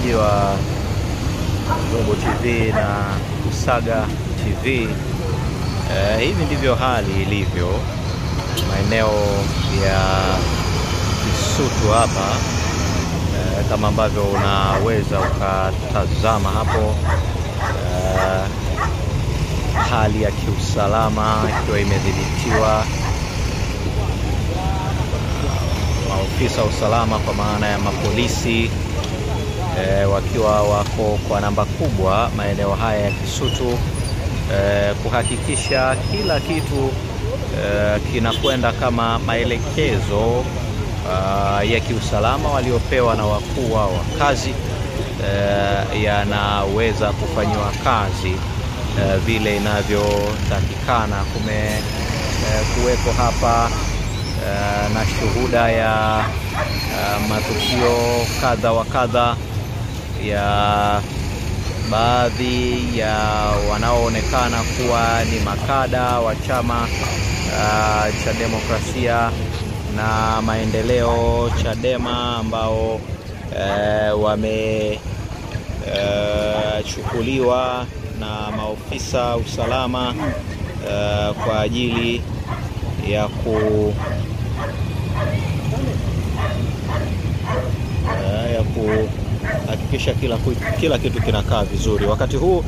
mtazamaji wa Global TV na Kusaga TV. Hivi ndivyo hali ilivyo maeneo ya Kisutu hapa, kama ambavyo unaweza ukatazama hapo. Hali ya kiusalama ikiwa imedhibitiwa, maofisa usalama kwa maana ya mapolisi wakiwa wako kwa namba kubwa maeneo haya ya Kisutu, kuhakikisha kila kitu kinakwenda kama maelekezo ya kiusalama waliopewa na wakuu wao wa kazi yanaweza kufanywa kazi vile inavyotakikana. Kuweko hapa na shuhuda ya matukio kadha wa kadha ya baadhi ya wanaoonekana kuwa ni makada wa chama cha demokrasia na maendeleo Chadema, ambao wamechukuliwa na maofisa usalama kwa ajili ya kuhakikisha kila kitu kinakaa vizuri. Wakati huu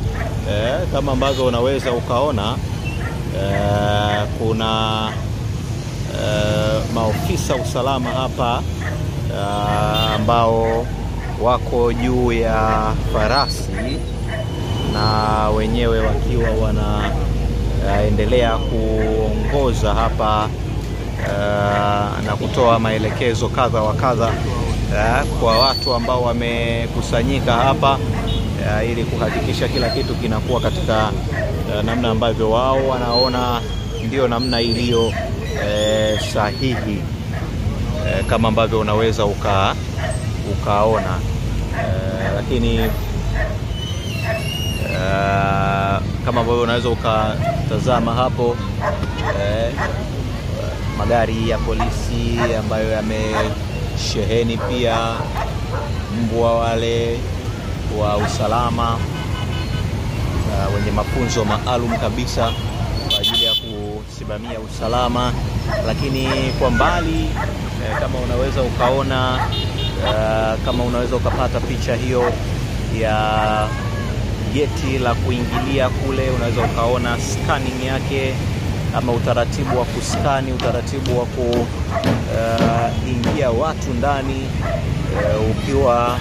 kama ambavyo unaweza ukaona, kuna maofisa usalama hapa ambao wako juu ya farasi na wenyewe wakiwa wanaendelea kuongoza hapa na kutoa maelekezo kadha wa kadha kwa watu ambao wamekusanyika hapa ili kuhakikisha kila kitu kinakuwa katika namna ambavyo wao wanaona ndio namna iliyo sahihi, kama ambavyo unaweza ukaona. Lakini kama ambavyo unaweza ukatazama hapo, magari ya polisi ambayo yamesheheni pia mbwa wale wa usalama wenye mafunzo maalum kabisa kwa ajili ya kusimamia usalama. Lakini kwa mbali kama unaweza ukaona, kama unaweza ukapata picha hiyo ya geti la kuingilia kule, unaweza ukaona scanning yake ama utaratibu wa kuskani, utaratibu wa kuingia watu ndani, ukiwa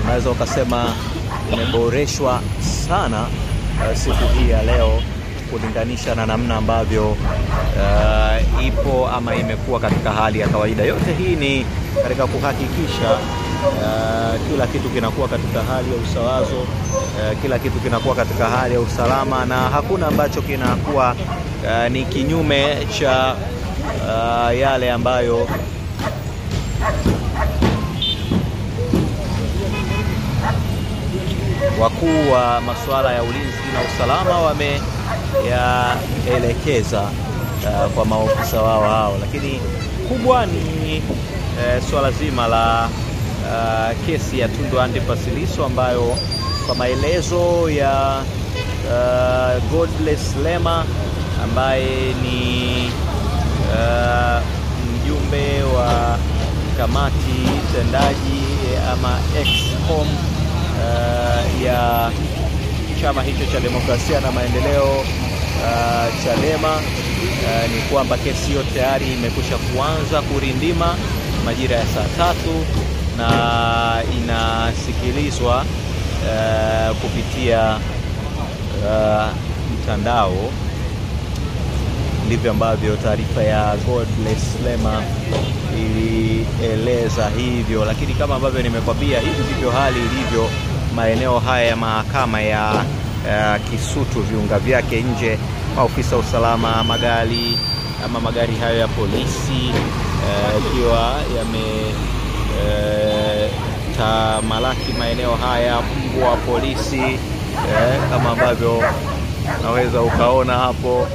unaweza ukasema umeboreshwa sana siku hii ya leo kulinganisha na namna ambavyo ipo ama imekuwa katika hali ya kawaida. Yote hii ni katika kuhakikisha kila kitu kinakuwa katika hali ya usawazo, kila kitu kinakuwa katika hali ya usalama, na hakuna ambacho kinakuwa ni kinyume cha yale ambayo wakuu wa masuala ya ulinzi na usalama wameyaelekeza kwa maofisa wao hao. Lakini kubwa ni swala zima la kesi ya Tundu Antipas Lissu, ambayo kwa maelezo ya Godbless Lema ambaye ni mjumbe wa kamati tendaji ama excom ya chama hicho cha demokrasia na maendeleo Chadema, ni kwamba kesi hiyo tayari imekwisha kuanza kurindima majira ya saa 3 na inasikilizwa kupitia mtandao. Ndivyo ambavyo taarifa ya Godbless Lema ilieleza hivyo. Lakini kama ambavyo nimekwambia, hivi ndivyo hali ilivyo maeneo haya ya mahakama ya Kisutu, viunga vyake nje, maofisa usalama, magari hayo ya polisi ikiwa yametamalaki maeneo haya, mbwa wa polisi kama ambavyo naweza ukaona hapo.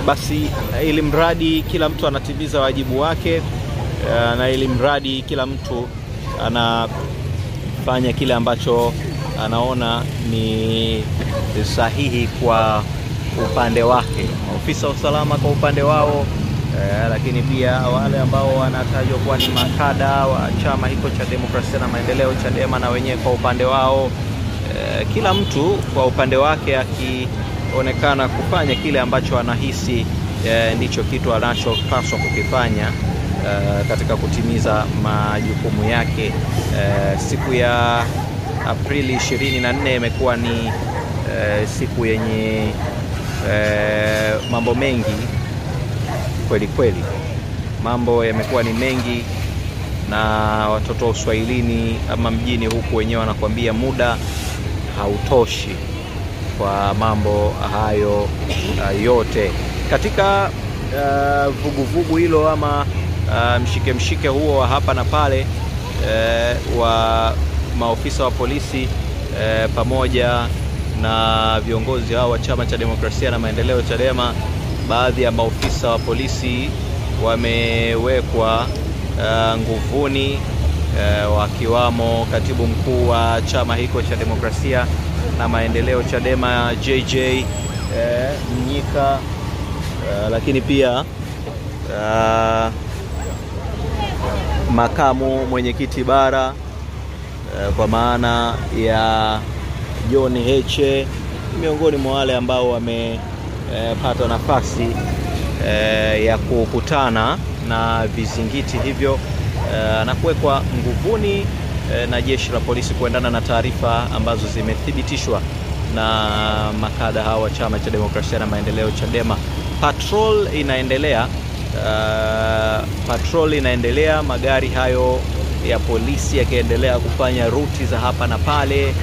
Basi ili mradi kila mtu anatimiza wajibu wake, na ili mradi kila mtu anafanya kile ambacho anaona ni sahihi kwa upande wake, maofisa wa usalama kwa upande wao, lakini pia wale ambao wanatajwa kuwa ni makada wa chama hiko cha Demokrasia na Maendeleo Chadema na wenyewe kwa upande wao, kila mtu kwa upande wake akionekana kufanya kile ambacho anahisi ndicho kitu anachopaswa kukifanya katika kutimiza majukumu yake. Siku ya Aprili 24 imekuwa ni siku yenye mambo mengi kweli kweli. Mambo yamekuwa ni mengi, na watoto wa Uswahilini ama mjini huku wenyewe wanakuambia muda hautoshi kwa mambo hayo yote. Katika vuguvugu hilo ama mshike huo wa hapa na pale wa maofisa wa polisi pamoja na viongozi hao wa chama cha Demokrasia na Maendeleo Chadema, baadhi ya maofisa wa polisi wamewekwa nguvuni, wakiwamo katibu mkuu wa chama hiko cha Demokrasia na Maendeleo Chadema JJ Mnyika, lakini pia makamu mwenyekiti bara kwa maana ya John Heche, miongoni mwa wale ambao wamepata nafasi ya kukutana na vizingiti hivyo na kuwekwa nguvuni na jeshi la polisi kuendana na taarifa ambazo zimethibitishwa na makada hawa wa chama cha Demokrasia na Maendeleo Chadema. Patrol inaendelea, magari hayo ya polisi yakiendelea kufanya ruti za hapa na pale,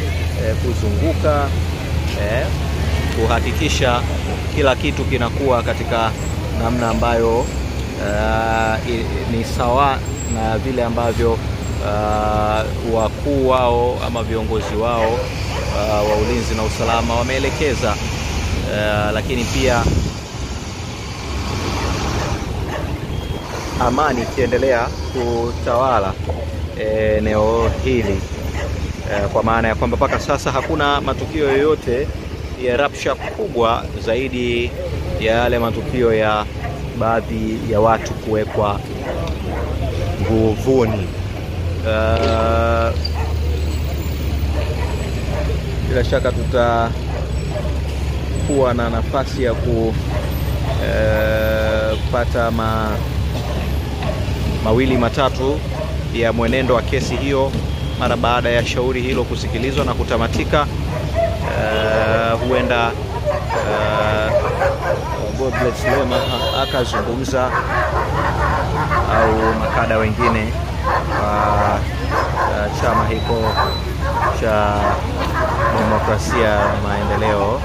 kuzunguka, kuhakikisha kila kitu kinakuwa katika namna ambayo ni sawa na vile ambavyo wakuu wao ama viongozi wao wa ulinzi na usalama wameelekeza, lakini pia amani ikiendelea kutawala eneo hili, kwa maana ya kwamba mpaka sasa hakuna matukio yoyote ya rabsha kubwa zaidi ya yale matukio ya baadhi ya watu kuwekwa nguvuni. Bila shaka tutakuwa na nafasi ya kupata mawili matatu ya mwenendo wa kesi hiyo mara baada ya shauri hilo kusikilizwa na kutamatika. Huenda Godbless Lema akazungumza au makada wengine chama hiko cha Demokrasia na Maendeleo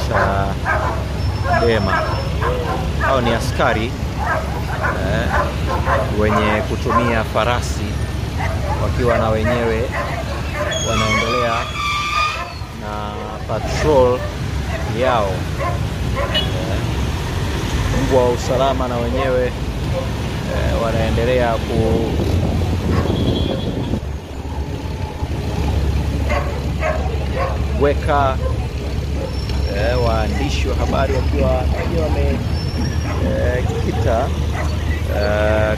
cha Chadema. Hao ni askari wenye kutumia farasi, wakiwa na wenyewe wanaendelea na patrol yao. Mbwa wa usalama na wenyewe wanaendelea kuweka waandishi wa habari wakiwa wamekita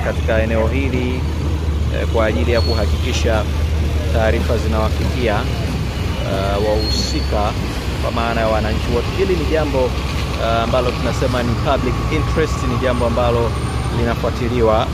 katika eneo hili kwa ajili ya kuhakikisha taarifa zinawafikia wahusika, kwa maana ya wananchi wote. Hili ni jambo ambalo tunasema ni public interest, ni jambo ambalo linafuatiliwa